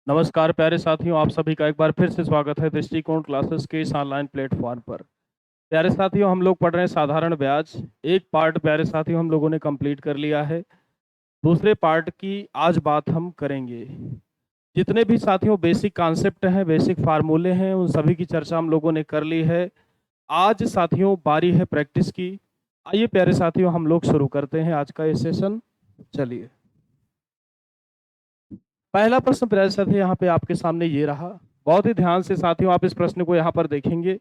नमस्कार प्यारे साथियों, आप सभी का एक बार फिर से स्वागत है दृष्टिकोण क्लासेस के इस ऑनलाइन प्लेटफॉर्म पर। प्यारे साथियों, हम लोग पढ़ रहे हैं साधारण ब्याज। एक पार्ट प्यारे साथियों हम लोगों ने कंप्लीट कर लिया है। दूसरे पार्ट की आज बात हम करेंगे। जितने भी साथियों बेसिक कॉन्सेप्ट हैं, बेसिक फार्मूले हैं, उन सभी की चर्चा हम लोगों ने कर ली है। आज साथियों बारी है प्रैक्टिस की। आइए प्यारे साथियों हम लोग शुरू करते हैं आज का ये सेशन। चलिए, पहला प्रश्न प्यारे साथी यहाँ पे आपके सामने ये रहा। बहुत ही ध्यान से साथियों आप इस प्रश्न को यहाँ पर देखेंगे।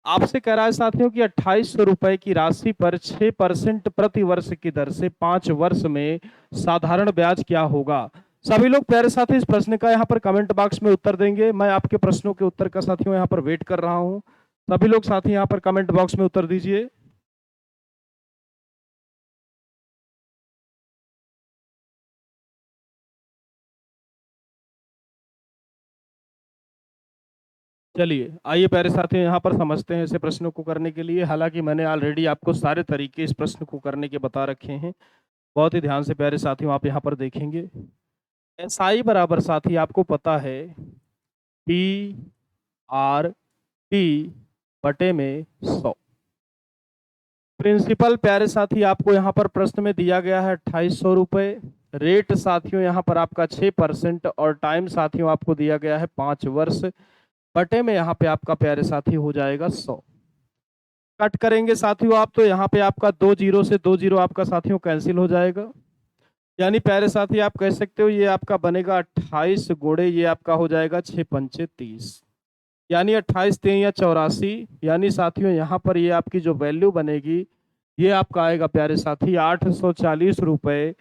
आपसे कह रहा है साथियों कि 2800 रुपए की राशि पर 6% प्रति वर्ष की दर से 5 वर्ष में साधारण ब्याज क्या होगा। सभी लोग प्यारे साथी इस प्रश्न का यहाँ पर कमेंट बॉक्स में उत्तर देंगे। मैं आपके प्रश्नों के उत्तर का साथियों यहाँ पर वेट कर रहा हूँ। सभी लोग साथी यहाँ पर कमेंट बॉक्स में उत्तर दीजिए। चलिए, आइए प्यारे साथियों यहाँ पर समझते हैं इसे प्रश्नों को करने के लिए। हालांकि मैंने ऑलरेडी आपको सारे तरीके इस प्रश्न को करने के बता रखे हैं। बहुत ही ध्यान से प्यारे साथियों आप यहाँ पर देखेंगे। एसआई बराबर साथी आपको पता है पी आर टी बटे में 100। प्रिंसिपल प्यारे साथी आपको यहाँ पर प्रश्न में दिया गया है 2800 रुपए। रेट साथियों यहाँ पर आपका 6% और टाइम साथियों आपको दिया गया है 5 वर्ष। बटे में यहाँ पे आपका प्यारे साथी हो जाएगा 100। कट करेंगे साथियों आप तो यहाँ पे आपका 2 जीरो से 2 जीरो आपका साथियों कैंसिल हो जाएगा। यानी प्यारे साथी आप कह सकते हो ये आपका बनेगा 28 गुणे ये आपका हो जाएगा 6 पंचे 30। यानी 28 3 या 84। यानी साथियों यहाँ पर ये आपकी जो वैल्यू बनेगी ये आपका आएगा प्यारे साथी 840 रुपए।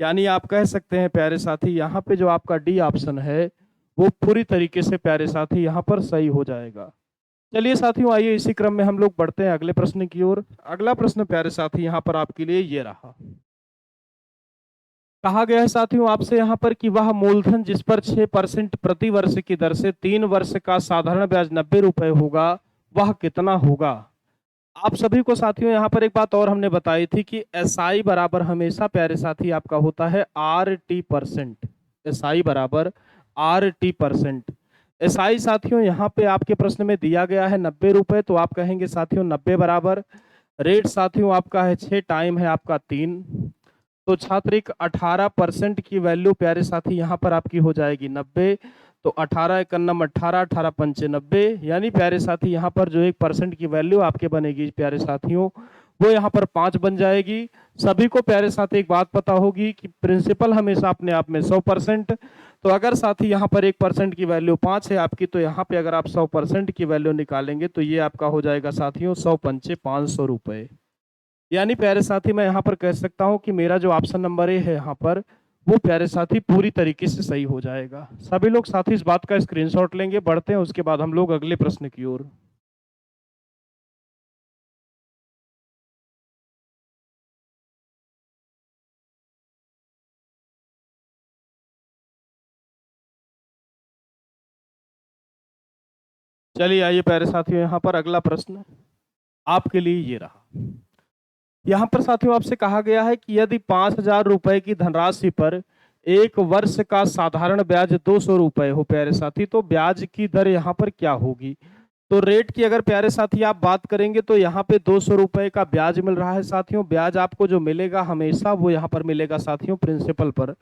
यानी आप कह सकते हैं प्यारे साथी यहाँ पे जो आपका डी ऑप्शन है वो पूरी तरीके से प्यारे साथी यहाँ पर सही हो जाएगा। चलिए साथियों, आइए इसी क्रम में हम लोग बढ़ते हैं अगले प्रश्न की ओर। अगला प्रश्न प्यारे साथी यहाँ पर आपके लिए ये रहा। कहा गया है साथियों आपसे यहाँ पर कि वह मूलधन जिस पर 6% प्रति वर्ष की दर से 3 वर्ष का साधारण ब्याज 90 रुपए होगा वह कितना होगा। आप सभी को साथियों यहाँ पर एक बात और हमने बताई थी कि एसआई बराबर हमेशा प्यारे साथी आपका होता है RT%। एसआई बराबर RT%। एसआई साथियों यहाँ पे आपके प्रश्न में दिया गया है 90 रुपए, तो आप कहेंगे साथियों 90 बराबर। रेट साथियों आपका है 6, टाइम है आपका 3। तो छात्रिक 18% की वैल्यू प्यारे साथी यहाँ पर आपकी हो जाएगी 90। तो 18 × 1 = 18, 18 × 5 = 90। यानी प्यारे साथी यहाँ पर जो 1% की वैल्यू आपके बनेगी प्यारे साथियों वो यहाँ पर 5 बन जाएगी। सभी को प्यारे साथी एक बात पता होगी कि प्रिंसिपल हमेशा अपने आप में 100%। तो अगर साथी यहाँ पर 1% की वैल्यू 5 है आपकी, तो यहाँ पे अगर आप 100% की वैल्यू निकालेंगे तो ये आपका हो जाएगा साथियों 100 पंचे 500 रुपए। यानी प्यारे साथी मैं यहाँ पर कह सकता हूँ कि मेरा जो ऑप्शन नंबर ए है यहाँ पर वो प्यारे साथी पूरी तरीके से सही हो जाएगा। सभी लोग साथी इस बात का स्क्रीनशॉट लेंगे, बढ़ते हैं उसके बाद हम लोग अगले प्रश्न की ओर। चलिए आइए प्यारे साथियों यहाँ पर अगला प्रश्न आपके लिए ये रहा। यहाँ पर साथियों आपसे कहा गया है कि यदि 5,000 रुपए की धनराशि पर 1 वर्ष का साधारण ब्याज 200 रुपए हो प्यारे साथी, तो ब्याज की दर यहाँ पर क्या होगी। तो रेट की अगर प्यारे साथी आप बात करेंगे तो यहाँ पे 200 रुपए का ब्याज मिल रहा है साथियों। ब्याज आपको जो मिलेगा हमेशा वो यहाँ पर मिलेगा साथियों प्रिंसिपल पर।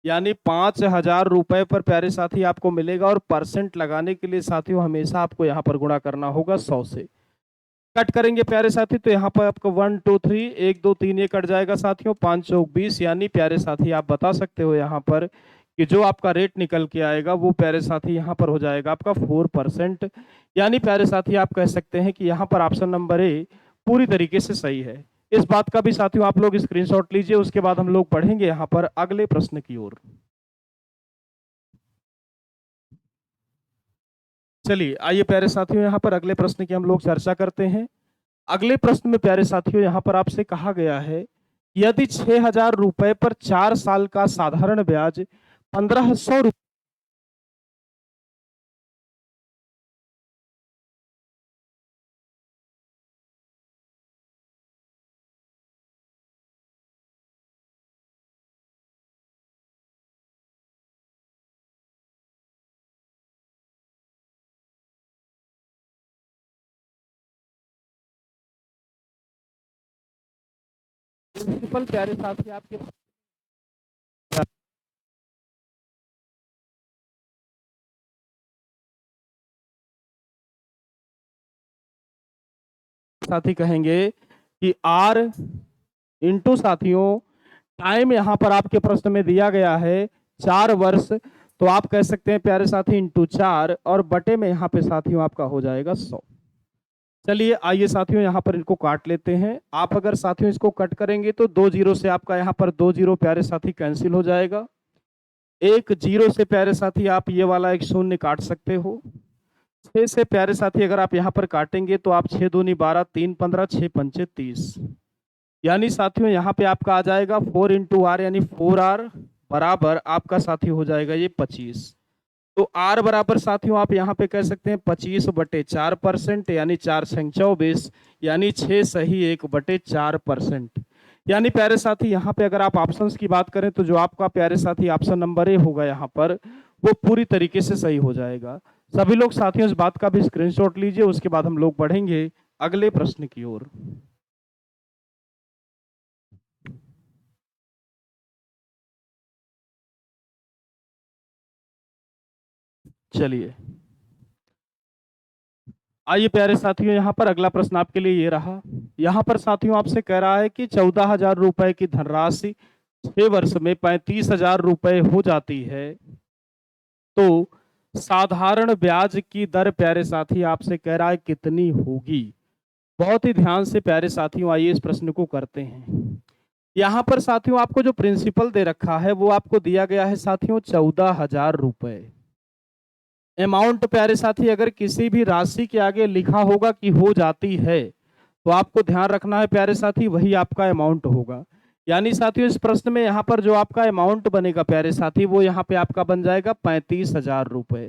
यानी 5,000 रुपए पर प्यारे साथी आपको मिलेगा और परसेंट लगाने के लिए साथियों हमेशा आपको यहाँ पर गुणा करना होगा 100 से। कट करेंगे प्यारे साथी तो यहाँ पर आपको 1 2 3 1 2 3 ये कट जाएगा साथियों 5 चौक 20। यानी प्यारे साथी आप बता सकते हो यहाँ पर कि जो आपका रेट निकल के आएगा वो प्यारे साथी यहाँ पर हो जाएगा आपका 4%। यानी प्यारे साथी आप कह सकते हैं कि यहाँ पर ऑप्शन नंबर ए पूरी तरीके से सही है। इस बात का भी साथियों आप लोग स्क्रीनशॉट लीजिए, उसके बाद हम लोग पढ़ेंगे यहाँ पर अगले प्रश्न की ओर। चलिए आइए प्यारे साथियों यहाँ पर अगले प्रश्न की हम लोग चर्चा करते हैं। अगले प्रश्न में प्यारे साथियों यहाँ पर आपसे कहा गया है यदि 6,000 रुपए पर 4 साल का साधारण ब्याज 1,500 प्रिंसिपल प्यारे साथी आपके साथी कहेंगे कि आर इंटू साथियों टाइम यहाँ पर आपके प्रश्न में दिया गया है 4 वर्ष, तो आप कह सकते हैं प्यारे साथी इंटू 4 और बटे में यहाँ पे साथियों आपका हो जाएगा 100। चलिए आइए साथियों यहाँ पर इनको काट लेते हैं। आप अगर साथियों इसको कट करेंगे तो 2 जीरो से आपका यहाँ पर 2 जीरो प्यारे साथी कैंसिल हो जाएगा। 1 जीरो से प्यारे साथी आप ये वाला एक शून्य काट सकते हो। 6 से प्यारे साथी अगर आप यहाँ पर काटेंगे तो आप 6 दूनी 12, 3 15, 6 पंचे 30, यानी साथियों यहाँ पे आपका आ जाएगा 4 इंटू आर यानी 4R बराबर आपका साथी हो जाएगा ये 25। तो आर बराबर साथियों आप यहाँ पे कह सकते हैं 25/4% यानी 4 छंग 24 यानी 6 सही 1/4%। यानी प्यारे साथी यहाँ पे अगर आप ऑप्शंस की बात करें तो जो आपका प्यारे साथी ऑप्शन नंबर ए होगा यहाँ पर वो पूरी तरीके से सही हो जाएगा। सभी लोग साथियों इस बात का भी स्क्रीनशॉट लीजिए, उसके बाद हम लोग बढ़ेंगे अगले प्रश्न की ओर। चलिए आइए प्यारे साथियों यहाँ पर अगला प्रश्न आपके लिए ये रहा। यहाँ पर साथियों आपसे कह रहा है कि 14,000 रुपए की धनराशि 6 वर्ष में 35,000 रुपए हो जाती है, तो साधारण ब्याज की दर प्यारे साथी आपसे कह रहा है कितनी होगी। बहुत ही ध्यान से प्यारे साथियों आइए इस प्रश्न को करते हैं। यहाँ पर साथियों आपको जो प्रिंसिपल दे रखा है वो आपको दिया गया है साथियों 14,000 रुपए। अमाउंट प्यारे साथी अगर किसी भी राशि के आगे लिखा होगा कि हो जाती है तो आपको ध्यान रखना है प्यारे साथी वही आपका अमाउंट होगा। यानी साथियों इस प्रश्न में यहाँ पर जो आपका अमाउंट बनेगा प्यारे साथी वो यहाँ पे आपका बन जाएगा 35,000 रुपए।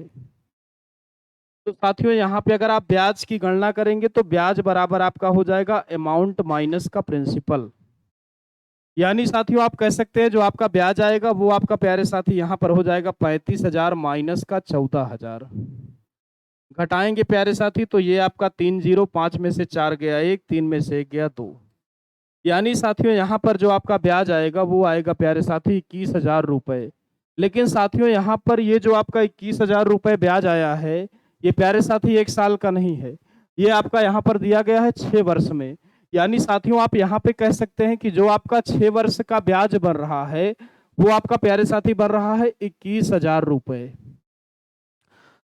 तो साथियों यहाँ पे अगर आप ब्याज की गणना करेंगे तो ब्याज बराबर आपका हो जाएगा अमाउंट माइनस का प्रिंसिपल। यानी साथियों आप कह सकते हैं जो आपका ब्याज आएगा वो आपका प्यारे साथी यहाँ पर हो जाएगा 35,000 माइनस का 14,000। घटाएंगे प्यारे साथी तो ये आपका 3 जीरो, 5 में से 4 गया 1, 3 में से 1 गया 2। यानी साथियों यहाँ पर जो आपका ब्याज आएगा वो आएगा प्यारे साथी 21,000 रुपए। लेकिन साथियों यहाँ पर ये जो आपका 21,000 रुपए ब्याज आया है ये प्यारे साथी 1 साल का नहीं है, ये आपका यहाँ पर दिया गया है 6 वर्ष में। यानी साथियों आप यहाँ पे कह सकते हैं कि जो आपका 6 वर्ष का ब्याज बन रहा है वो आपका प्यारे साथी बन रहा है 21,000 रुपए।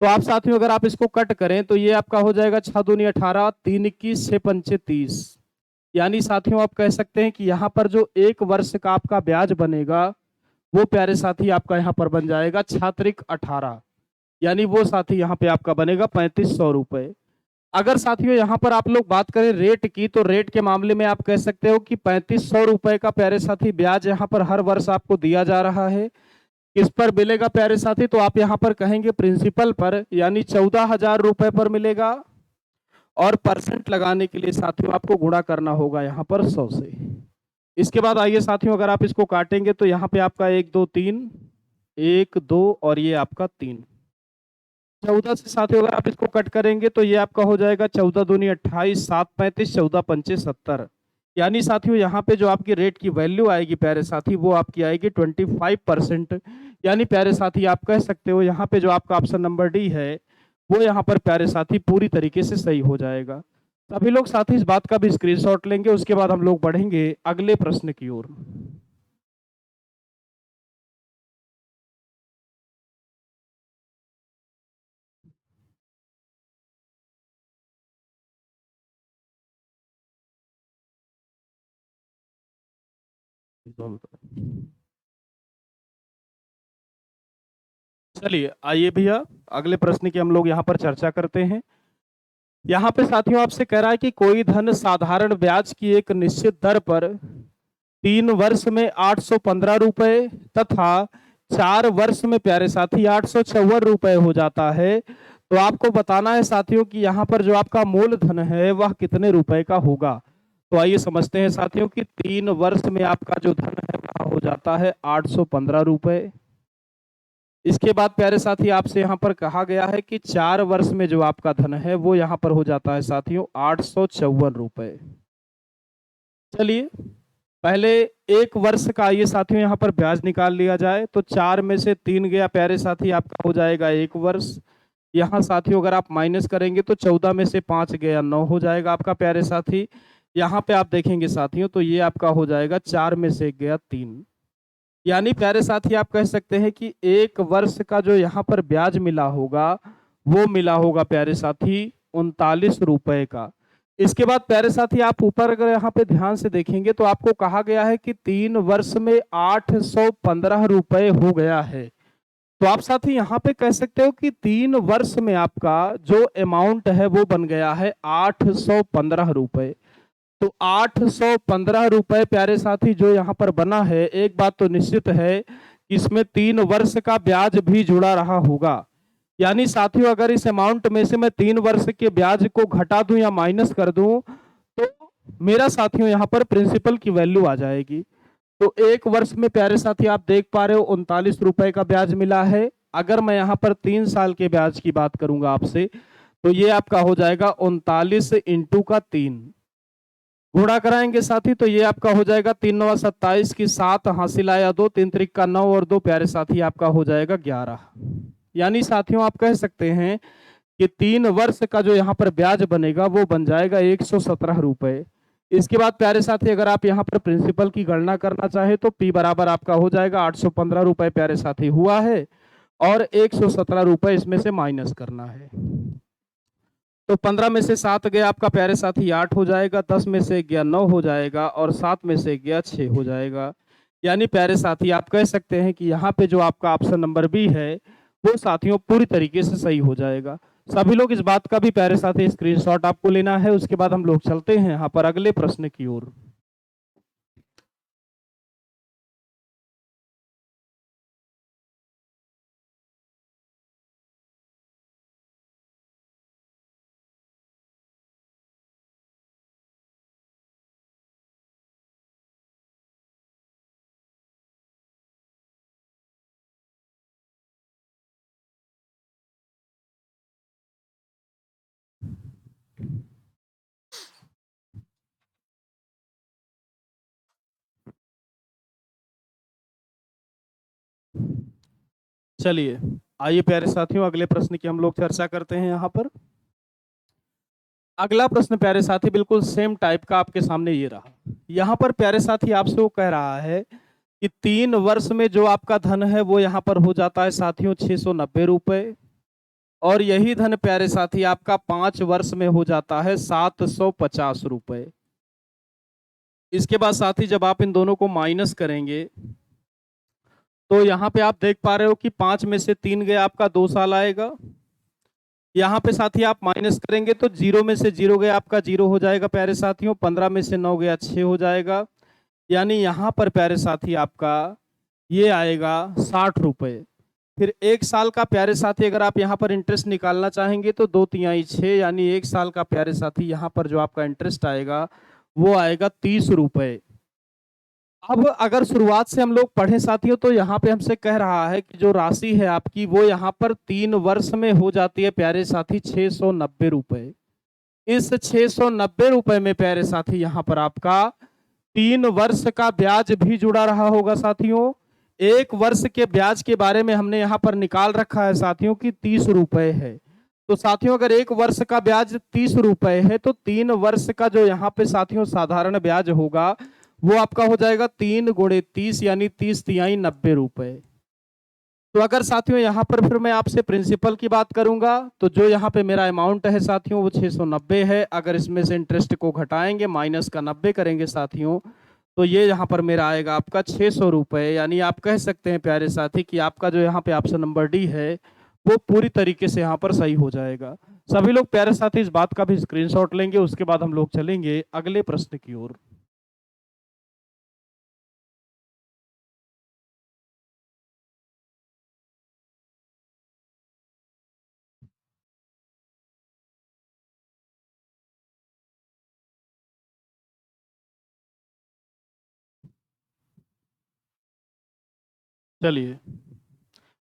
तो आप साथियों अगर आप इसको कट करें तो ये आपका हो जाएगा 6 दूनी 18, 3 21, 6 पंचे 30। यानी साथियों आप कह सकते हैं कि यहाँ पर जो 1 वर्ष का आपका ब्याज बनेगा वो प्यारे साथी आपका यहाँ पर बन जाएगा छात्रिक 18, यानी वो साथी यहाँ पे आपका बनेगा 3500 रुपए। अगर साथियों यहाँ पर आप लोग बात करें रेट की तो रेट के मामले में आप कह सकते हो कि 3500 रुपए का प्यारे साथी ब्याज यहाँ पर हर वर्ष आपको दिया जा रहा है। किस पर मिलेगा प्यारे साथी, तो आप यहाँ पर कहेंगे प्रिंसिपल पर, यानी 14,000 रुपए पर मिलेगा। और परसेंट लगाने के लिए साथियों आपको गुणा करना होगा यहाँ पर 100 से। इसके बाद आइए साथियों अगर आप इसको काटेंगे तो यहाँ पे आपका 1 2 3, 1 2 और ये आपका 3। 14 से साथियों अगर आप इसको कट करेंगे तो ये आपका हो जाएगा 14 दूनी 28, 7 35, 14 पंचे 70। यानी साथियों यहाँ पे जो आपकी रेट की वैल्यू आएगी प्यारे साथी वो आपकी आएगी 25%। यानी प्यारे साथी आप कह सकते हो यहाँ पे जो आपका ऑप्शन नंबर डी है वो यहाँ पर प्यारे साथी पूरी तरीके से सही हो जाएगा। सभी लोग साथी इस बात का भी स्क्रीनशॉट लेंगे, उसके बाद हम लोग बढ़ेंगे अगले प्रश्न की ओर। चलिए आइए भैया अगले प्रश्न की हम लोग यहाँ पर चर्चा करते हैं। यहाँ पे साथियों आपसे कह रहा है कि कोई धन साधारण ब्याज की एक निश्चित दर पर 3 वर्ष में 815 रुपए तथा 4 वर्ष में प्यारे साथी 854 रुपए हो जाता है। तो आपको बताना है साथियों कि यहाँ पर जो आपका मूलधन है वह कितने रुपए का होगा। तो आइए समझते हैं साथियों कि 3 वर्ष में आपका जो धन है वह हो जाता है 815 रुपए। इसके बाद प्यारे साथी आपसे यहाँ पर कहा गया है कि 4 वर्ष में जो आपका धन है वो यहाँ पर हो जाता है साथियों 854 रुपए। चलिए पहले 1 वर्ष का ये साथियों यहाँ पर ब्याज निकाल लिया जाए तो 4 में से 3 गया प्यारे साथी, आपका हो जाएगा 1 वर्ष। यहाँ साथियों अगर आप माइनस करेंगे तो 14 में से 5 गया 9 हो जाएगा आपका प्यारे साथी। यहाँ पे आप देखेंगे साथियों तो ये आपका हो जाएगा 4 में से 1 गया 3। यानी प्यारे साथी आप कह सकते हैं कि 1 वर्ष का जो यहाँ पर ब्याज मिला होगा वो मिला होगा प्यारे साथी 39 रुपए का। इसके बाद प्यारे साथी आप ऊपर अगर यहाँ पे ध्यान से देखेंगे तो आपको कहा गया है कि 3 वर्ष में 815 रुपए हो गया है। तो आप साथी यहाँ पे कह सकते हो कि 3 वर्ष में आपका जो अमाउंट है वो बन गया है 815 रुपए। तो 815 रुपए प्यारे साथी जो यहाँ पर बना है, एक बात तो निश्चित है कि इसमें 3 वर्ष का ब्याज भी जुड़ा रहा होगा। यानी साथियों अगर इस अमाउंट में से मैं 3 वर्ष के ब्याज को घटा दूं या माइनस कर दूं तो मेरा साथियों यहाँ पर प्रिंसिपल की वैल्यू आ जाएगी। तो 1 वर्ष में प्यारे साथी आप देख पा रहे हो 39 रुपए का ब्याज मिला है। अगर मैं यहाँ पर 3 साल के ब्याज की बात करूंगा आपसे तो ये आपका हो जाएगा 39 इंटू का 3, गुणा कराएंगे साथी तो ये आपका हो जाएगा 3 9 27 की 7 हासिल आया 2, 3 त्रिक का 9 और 2 प्यारे साथी आपका हो जाएगा 11। यानी साथियों आप कह सकते हैं कि 3 वर्ष का जो यहाँ पर ब्याज बनेगा वो बन जाएगा 117 रुपए। इसके बाद प्यारे साथी अगर आप यहाँ पर प्रिंसिपल की गणना करना चाहे तो P बराबर आपका हो जाएगा 815 रुपए प्यारे साथी हुआ है और 117 रुपए इसमें से माइनस करना है। तो 15 में से 7 गया आपका प्यारे साथी 8 हो जाएगा, 10 में से गया 9 हो जाएगा और 7 में से गया 6 हो जाएगा। यानी प्यारे साथी आप कह सकते हैं कि यहाँ पे जो आपका ऑप्शन नंबर बी है वो साथियों पूरी तरीके से सही हो जाएगा। सभी लोग इस बात का भी प्यारे साथी स्क्रीनशॉट आपको लेना है। उसके बाद हम लोग चलते हैं यहाँ पर अगले प्रश्न की ओर। चलिए आइए प्यारे साथियों अगले प्रश्न की हम लोग चर्चा करते हैं यहाँ पर। अगला प्रश्न प्यारे साथी बिल्कुल सेम टाइप का आपके सामने ये रहा। यहाँ पर प्यारे साथी आपसे वो कह रहा है कि 3 वर्ष में जो आपका धन है वो यहाँ पर हो जाता है साथियों 690 रुपए और यही धन प्यारे साथी आपका 5 वर्ष में हो जाता है 750 रुपए। इसके बाद साथी जब आप इन दोनों को माइनस करेंगे तो यहाँ पे आप देख पा रहे हो कि 5 में से 3 गया आपका 2 साल आएगा। यहाँ पे साथी आप माइनस करेंगे तो 0 में से 0 गया आपका 0 हो जाएगा प्यारे साथियों। 15 में से 9 गया 6 हो जाएगा। यानी यहाँ पर प्यारे साथी आपका ये आएगा 60 रुपए। फिर 1 साल का प्यारे साथी अगर आप यहाँ पर इंटरेस्ट निकालना चाहेंगे तो 2 तिहाई 6 यानी 1 साल का प्यारे साथी यहाँ पर जो आपका इंटरेस्ट आएगा वो आएगा 30 रुपए। अब अगर शुरुआत से हम लोग पढ़े साथियों तो यहाँ पे हमसे कह रहा है कि जो राशि है आपकी वो यहाँ पर 3 वर्ष में हो जाती है प्यारे साथी 690 रुपए। इस 690 रुपए में प्यारे साथी यहाँ पर आपका 3 वर्ष का ब्याज भी जुड़ा रहा होगा साथियों। 1 वर्ष के ब्याज के बारे में हमने यहाँ पर निकाल रखा है साथियों की 30 रुपए है। तो साथियों अगर 1 वर्ष का ब्याज 30 रुपए है तो 3 वर्ष का जो यहाँ पे साथियों साधारण ब्याज होगा वो आपका हो जाएगा 3 गुणे 30 यानी 30 तिहाई 90 रुपए। तो अगर साथियों यहाँ पर फिर मैं आपसे प्रिंसिपल की बात करूंगा तो जो यहाँ पे मेरा अमाउंट है साथियों वो 690 है। अगर इसमें से इंटरेस्ट को घटाएंगे माइनस का 90 करेंगे साथियों तो ये यहाँ पर मेरा आएगा आपका 600 रुपए। यानी आप कह सकते हैं प्यारे साथी कि आपका जो यहाँ पे ऑप्शन नंबर डी है वो पूरी तरीके से यहाँ पर सही हो जाएगा। सभी लोग प्यारे साथी इस बात का भी स्क्रीनशॉट लेंगे। उसके बाद हम लोग चलेंगे अगले प्रश्न की ओर। चलिए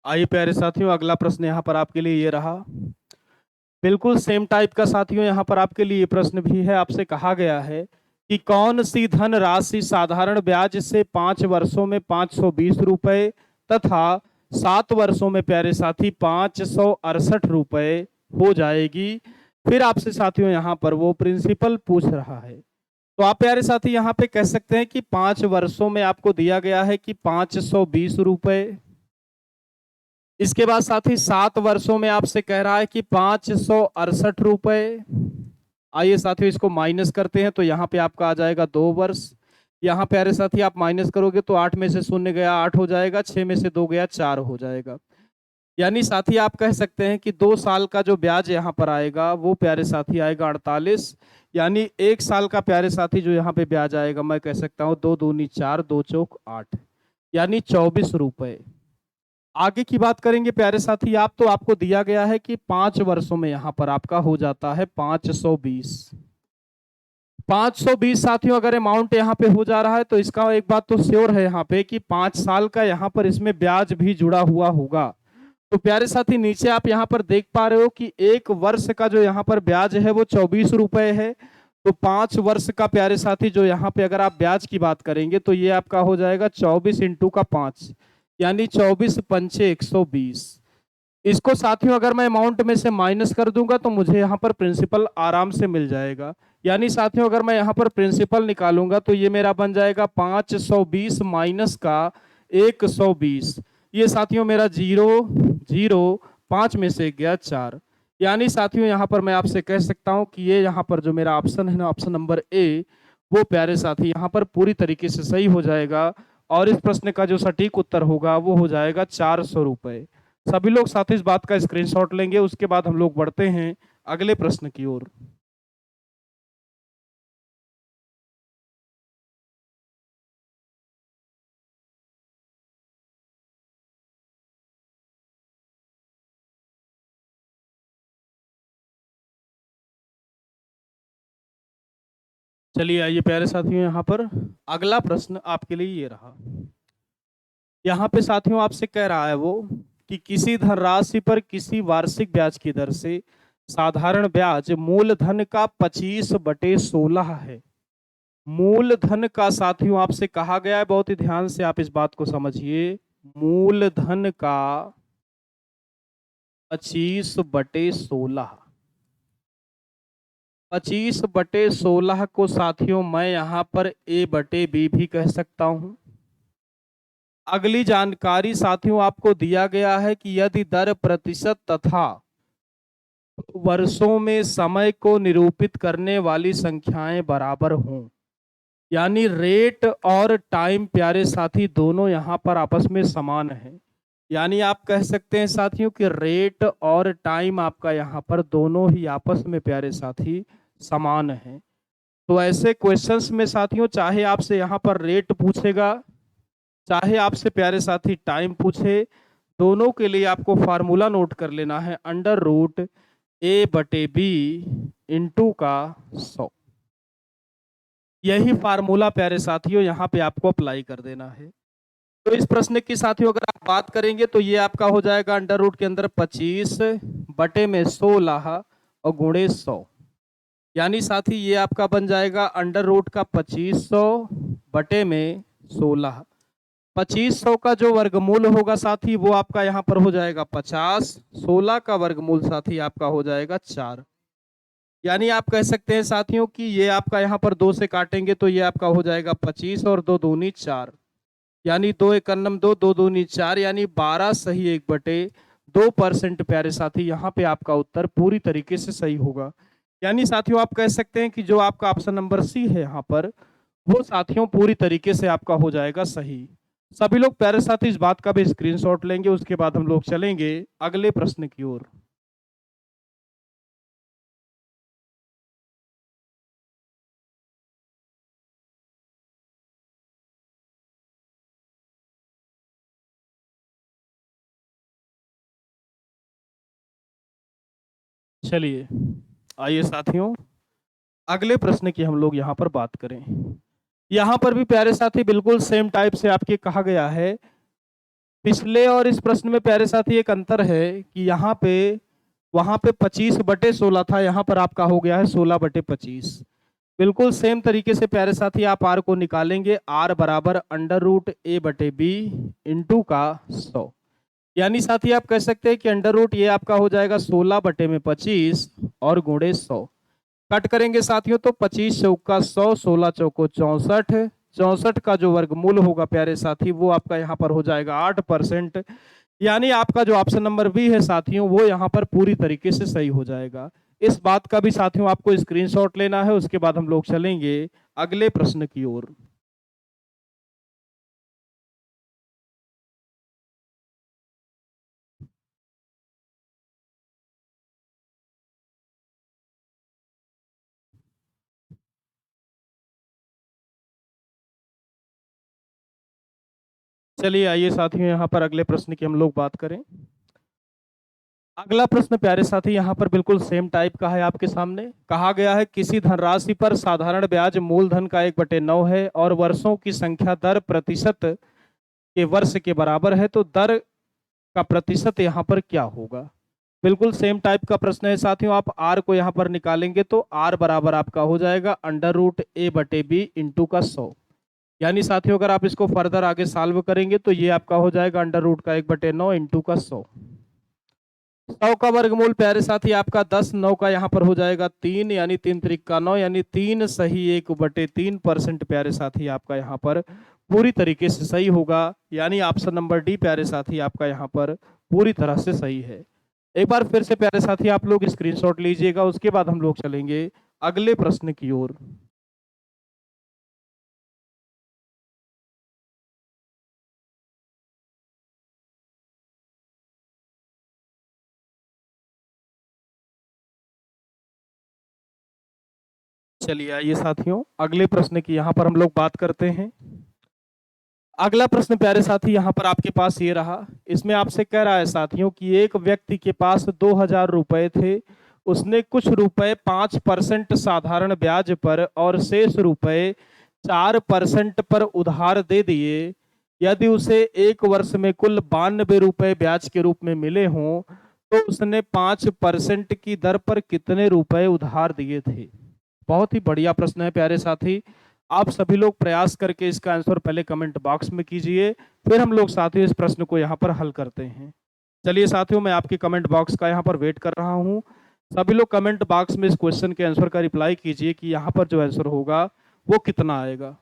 आइए प्यारे साथियों अगला प्रश्न यहाँ पर आपके लिए ये रहा। बिल्कुल सेम टाइप का साथियों यहाँ पर आपके लिए ये प्रश्न भी है। आपसे कहा गया है कि कौन सी धन राशि साधारण ब्याज से 5 वर्षों में 520 रुपए तथा 7 वर्षों में प्यारे साथी 568 रुपए हो जाएगी। फिर आपसे साथियों यहाँ पर वो प्रिंसिपल पूछ रहा है, तो आप प्यारे साथी यहाँ पे कह सकते हैं कि 5 वर्षों में आपको दिया गया है कि 520 रुपए। इसके बाद साथी 7 वर्षों में आपसे कह रहा है कि 568 रुपए। आइए साथियों इसको माइनस करते हैं, तो यहाँ पे आपका आ जाएगा 2 वर्ष। यहाँ प्यारे साथी आप माइनस करोगे तो 8 में से 0 गया 8 हो जाएगा, 6 में से 2 गया 4 हो जाएगा। यानी साथी आप कह सकते हैं कि 2 साल का जो ब्याज यहाँ पर आएगा वो प्यारे साथी आएगा 48। यानी 1 साल का प्यारे साथी जो यहाँ पे ब्याज आएगा, मैं कह सकता हूँ 2 दूनी 4, 2 चौक 8, यानी 24 रुपए। आगे की बात करेंगे प्यारे साथी आप, तो आपको दिया गया है कि 5 वर्षों में यहाँ पर आपका हो जाता है 520। 520 साथियों अगर अमाउंट यहाँ पे हो जा रहा है तो इसका एक बात तो श्योर है यहाँ पे कि 5 साल का यहाँ पर इसमें ब्याज भी जुड़ा हुआ होगा। तो प्यारे साथी नीचे आप यहाँ पर देख पा रहे हो कि 1 वर्ष का जो यहाँ पर ब्याज है वो 24 रुपए है। तो 5 वर्ष का प्यारे साथी जो यहाँ पे अगर आप ब्याज की बात करेंगे तो ये आपका हो जाएगा 24 इंटू का 5, यानी 24 पंचे 120। इसको साथियों अगर मैं अमाउंट में से माइनस कर दूंगा तो मुझे यहाँ पर प्रिंसिपल आराम से मिल जाएगा। यानी साथियों अगर मैं यहाँ पर प्रिंसिपल निकालूंगा तो ये मेरा बन जाएगा 520 माइनस का 120। ये साथियों मेरा 0 0 5 में से गया 4। यानी साथियों यहाँ पर मैं आपसे कह सकता हूँ कि ये यहाँ पर जो मेरा ऑप्शन है ना, ऑप्शन नंबर ए, वो प्यारे साथी यहाँ पर पूरी तरीके से सही हो जाएगा। और इस प्रश्न का जो सटीक उत्तर होगा वो हो जाएगा 400 रुपए। सभी लोग साथ इस बात का स्क्रीनशॉट लेंगे, उसके बाद हम लोग बढ़ते हैं अगले प्रश्न की ओर। चलिए आइए प्यारे साथियों, यहाँ पर अगला प्रश्न आपके लिए ये रहा। यहाँ पे साथियों आपसे कह रहा है वो कि किसी धनराशि पर किसी वार्षिक ब्याज की दर से साधारण ब्याज मूलधन का 25/16 है। मूलधन का साथियों आपसे कहा गया है, बहुत ही ध्यान से आप इस बात को समझिए, मूलधन का 25/16। 25/16 को साथियों मैं यहाँ पर A/B भी कह सकता हूँ। अगली जानकारी साथियों आपको दिया गया है कि यदि दर प्रतिशत तथा वर्षों में समय को निरूपित करने वाली संख्याएं बराबर हों, यानी रेट और टाइम प्यारे साथी दोनों यहाँ पर आपस में समान है। यानी आप कह सकते हैं साथियों कि रेट और टाइम आपका यहाँ पर दोनों ही आपस में प्यारे साथी समान है। तो ऐसे क्वेश्चंस में साथियों चाहे आपसे यहाँ पर रेट पूछेगा, चाहे आपसे प्यारे साथी टाइम पूछे, दोनों के लिए आपको फार्मूला नोट कर लेना है, √A/B इंटू का 100। यही फार्मूला प्यारे साथियों यहाँ पे आपको अप्लाई कर देना है। तो इस प्रश्न की साथियों अगर आप बात करेंगे तो ये आपका हो जाएगा अंडर रूट के अंदर 25/16 और गुणे 100। यानी साथी ये आपका बन जाएगा अंडर रूट का 2500/16। 2500 का जो वर्गमूल होगा साथी वो आपका यहाँ पर हो जाएगा 50। 16 का वर्गमूल साथी आपका हो जाएगा 4। यानी आप कह सकते हैं साथियों कि ये आपका यहाँ पर 2 से काटेंगे तो ये आपका हो जाएगा 25 और 2 दूनी 4, यानी 2 एकन्नम 2, 2 दूनी 4, यानी 12 सही 1/2% प्यारे साथी यहाँ पे आपका उत्तर पूरी तरीके से सही होगा। यानी साथियों आप कह सकते हैं कि जो आपका ऑप्शन नंबर सी है यहाँ पर वो साथियों पूरी तरीके से आपका हो जाएगा सही। सभी लोग प्यारे साथी इस बात का भी स्क्रीनशॉट लेंगे, उसके बाद हम लोग चलेंगे अगले प्रश्न की ओर। चलिए आइए साथियों अगले प्रश्न की हम लोग यहाँ पर बात करें। यहाँ पर भी प्यारे साथी बिल्कुल सेम टाइप से आपके कहा गया है। पिछले और इस प्रश्न में प्यारे साथी एक अंतर है कि यहाँ पे वहां पे 25/16 था, यहाँ पर आपका हो गया है 16/25। बिल्कुल सेम तरीके से प्यारे साथी आप आर को निकालेंगे, आर बराबर अंडर रूट ए बटे बी इंटू का 100। यानी साथी आप कह सकते हैं कि अंडर रूट ये आपका हो जाएगा 16 बटे में 25 और गुणे 100। कट करेंगे साथियों तो 25 चौका 100, 16 चौको 64, 64 का जो वर्गमूल होगा प्यारे साथी वो आपका यहाँ पर हो जाएगा 8%। यानी आपका जो ऑप्शन नंबर बी है साथियों वो यहाँ पर पूरी तरीके से सही हो जाएगा। इस बात का भी साथियों आपको स्क्रीनशॉट लेना है, उसके बाद हम लोग चलेंगे अगले प्रश्न की ओर। चलिए आइए साथियों यहाँ पर अगले प्रश्न की हम लोग बात करें। अगला प्रश्न प्यारे साथी यहाँ पर बिल्कुल सेम टाइप का है आपके सामने। कहा गया है किसी धनराशि पर साधारण ब्याज मूलधन का 1/9 है और वर्षों की संख्या दर प्रतिशत के वर्ष के बराबर है, तो दर का प्रतिशत यहाँ पर क्या होगा। बिल्कुल सेम टाइप का प्रश्न है साथियों। आप आर को यहाँ पर निकालेंगे तो आर बराबर आपका हो जाएगा अंडर रूट ए बटे बी इंटू का 100। यानी साथियों अगर आप इसको फर्दर आगे सॉल्व करेंगे तो ये आपका हो जाएगा अंडर रूट का 1/9 इंटू का 100। 100 का वर्गमूल प्यारे साथी आपका 10, 9 का यहाँ पर हो जाएगा 3, यानी 3 त्रिक का 9, यानी 3 सही 1/3% प्यारे साथी आपका यहाँ पर पूरी तरीके से सही होगा। यानी ऑप्शन नंबर डी प्यारे साथी आपका यहाँ पर पूरी तरह से सही है। एक बार फिर से प्यारे साथी आप लोग स्क्रीनशॉट लीजिएगा, उसके बाद हम लोग चलेंगे अगले प्रश्न की ओर। चलिए आइए साथियों अगले प्रश्न की यहाँ पर हम लोग बात करते हैं। अगला प्रश्न प्यारे साथी यहाँ पर आपके पास ये रहा। इसमें आपसे कह रहा है साथियों कि एक व्यक्ति के पास 2000 रुपए थे, उसने कुछ रुपए 5% साधारण ब्याज पर और शेष रुपए 4% पर उधार दे दिए। यदि उसे एक वर्ष में कुल 92 रुपए ब्याज के रूप में मिले हों तो उसने 5% की दर पर कितने रुपए उधार दिए थे। बहुत ही बढ़िया प्रश्न है प्यारे साथी। आप सभी लोग प्रयास करके इसका आंसर पहले कमेंट बॉक्स में कीजिए, फिर हम लोग साथियों इस प्रश्न को यहाँ पर हल करते हैं। चलिए साथियों मैं आपके कमेंट बॉक्स का यहाँ पर वेट कर रहा हूँ। सभी लोग कमेंट बॉक्स में इस क्वेश्चन के आंसर का रिप्लाई कीजिए कि यहाँ पर जो आंसर होगा वो कितना आएगा।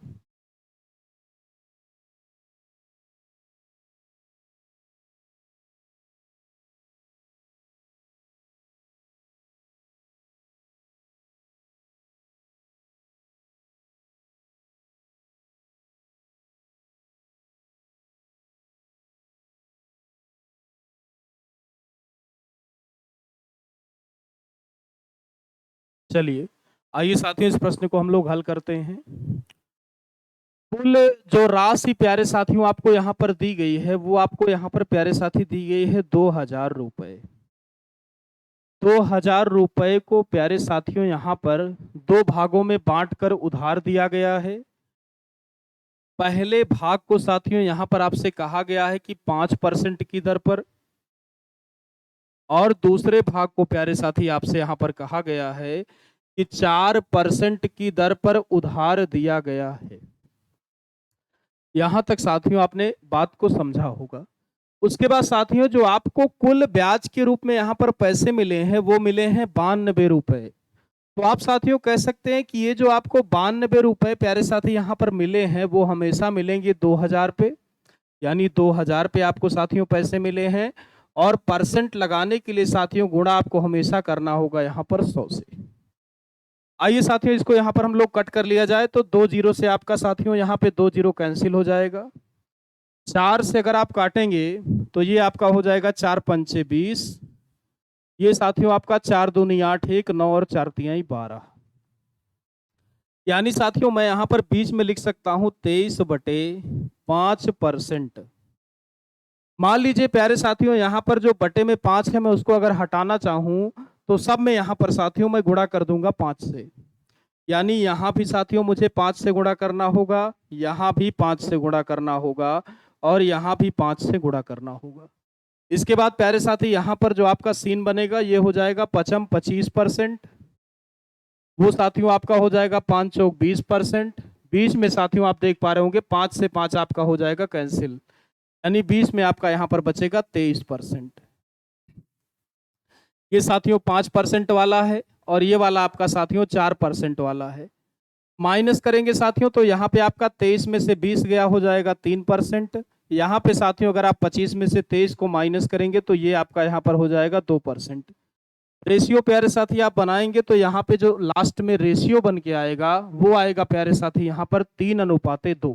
चलिए आइए साथियों इस प्रश्न को हम लोग हल करते हैं। कुल जो राशि प्यारे साथियों आपको यहाँ पर दी गई है वो आपको यहाँ पर प्यारे साथी दी गई है 2000 रुपए। 2000 रुपए को प्यारे साथियों यहाँ पर दो भागों में बांटकर उधार दिया गया है। पहले भाग को साथियों यहाँ पर आपसे कहा गया है कि 5% की दर पर, और दूसरे भाग को प्यारे साथी आपसे यहाँ पर कहा गया है कि 4% की दर पर उधार दिया गया है। यहां तक साथियों आपने बात को समझा होगा। उसके बाद साथियों जो आपको कुल ब्याज के रूप में यहाँ पर पैसे मिले हैं वो मिले हैं 92 रुपए। तो आप साथियों कह सकते हैं कि ये जो आपको 92 रुपए प्यारे साथी यहाँ पर मिले हैं वो हमेशा मिलेंगे 2000 पे। यानी 2000 पे आपको साथियों पैसे मिले हैं, और परसेंट लगाने के लिए साथियों गुणा आपको हमेशा करना होगा यहाँ पर 100 से। आइए साथियों इसको यहाँ पर हम लोग कट कर लिया जाए तो 2 जीरो से आपका साथियों यहाँ पे 2 जीरो कैंसिल हो जाएगा। 4 से अगर आप काटेंगे तो ये आपका हो जाएगा 4 पंचे 20। ये साथियों आपका 4 दूनी 8, 1 9 और 4 तिहाई 12। यानी साथियों मैं यहाँ पर बीच में लिख सकता हूँ 23/5%। मान लीजिए प्यारे साथियों यहाँ पर जो बटे में 5 है मैं उसको अगर हटाना चाहूँ तो सब में यहाँ पर साथियों मैं गुणा कर दूंगा 5 से। यानी यहाँ भी साथियों मुझे 5 से गुणा करना होगा, यहाँ भी 5 से गुणा करना होगा, और यहाँ भी 5 से गुणा करना होगा। इसके बाद प्यारे साथी यहाँ पर जो आपका सीन बनेगा ये हो जाएगा 25% वो साथियों आपका हो जाएगा 5 चौक 20%। 20 में साथियों आप देख पा रहे होंगे 5 से 5 आपका हो जाएगा कैंसिल, यानी 20 में आपका यहाँ पर बचेगा 23%। ये साथियों 5% वाला है और ये वाला आपका साथियों 4% वाला है। माइनस करेंगे साथियों तो यहाँ पे आपका 23 में से 20 गया हो जाएगा 3%। यहाँ पे साथियों अगर आप 25 में से 23 को माइनस करेंगे तो ये आपका यहाँ पर हो जाएगा 2%। रेशियो प्यारे साथी आप बनाएंगे तो यहाँ पे जो लास्ट में रेशियो बन के आएगा वो आएगा प्यारे साथी यहाँ पर 3:2।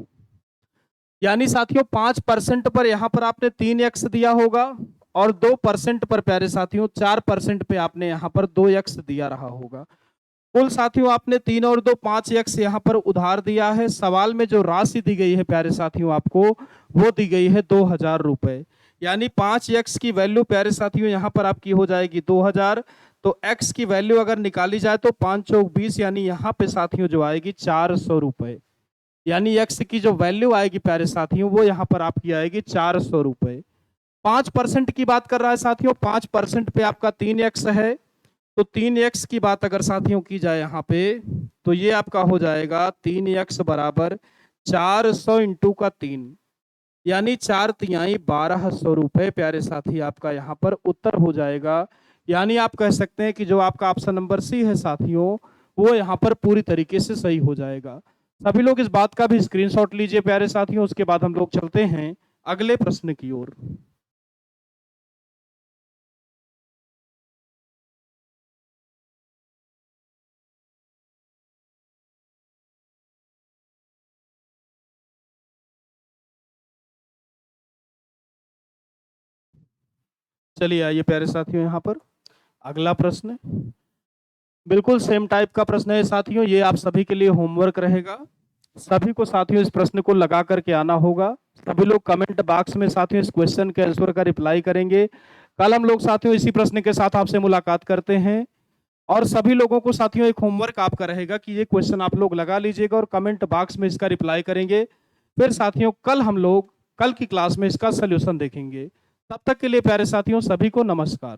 यानी साथियों 5% पर यहाँ पर आपने 3x दिया होगा और 2% पर प्यारे साथियों 4% पे आपने यहाँ पर 2x दिया रहा होगा। कुल साथियों आपने 3 और 2 5x यहाँ पर उधार दिया है। सवाल में जो राशि दी गई है प्यारे साथियों आपको वो दी गई है 2000 रुपए। यानी 5x की वैल्यू प्यारे साथियों यहाँ पर आपकी हो जाएगी 2000। तो x की वैल्यू अगर निकाली जाए तो 5 चौक 20 यानी यहाँ पे साथियों जो आएगी 400 रुपए। यानी x की जो वैल्यू आएगी प्यारे साथियों वो यहाँ पर आपकी आएगी 400 रुपए। 5% की बात कर रहा है साथियों, 5% पे आपका 3x है। तो 3x की बात अगर साथियों की जाए यहाँ पे तो ये आपका हो जाएगा 3x बराबर 400 इंटू का 3 यानी 4×3 1200 रुपए प्यारे साथी आपका यहाँ पर उत्तर हो जाएगा। यानी आप कह सकते हैं कि जो आपका ऑप्शन नंबर सी है साथियों वो यहाँ पर पूरी तरीके से सही हो जाएगा। सभी लोग इस बात का भी स्क्रीनशॉट लीजिए प्यारे साथियों, उसके बाद हम लोग चलते हैं अगले प्रश्न की ओर। चलिए आइए प्यारे साथियों यहाँ पर अगला प्रश्न बिल्कुल सेम टाइप का प्रश्न है साथियों, ये आप सभी के लिए होमवर्क रहेगा। सभी को साथियों इस प्रश्न को लगा करके आना होगा। सभी लोग कमेंट बॉक्स में साथियों इस क्वेश्चन के आंसर का रिप्लाई करेंगे। कल हम लोग साथियों इसी प्रश्न के साथ आपसे मुलाकात करते हैं और सभी लोगों को साथियों एक होमवर्क आपका रहेगा कि ये क्वेश्चन आप लोग लगा लीजिएगा और कमेंट बॉक्स में इसका रिप्लाई करेंगे। फिर साथियों कल हम लोग कल की क्लास में इसका सोल्यूशन देखेंगे। तब तक के लिए प्यारे साथियों सभी को नमस्कार।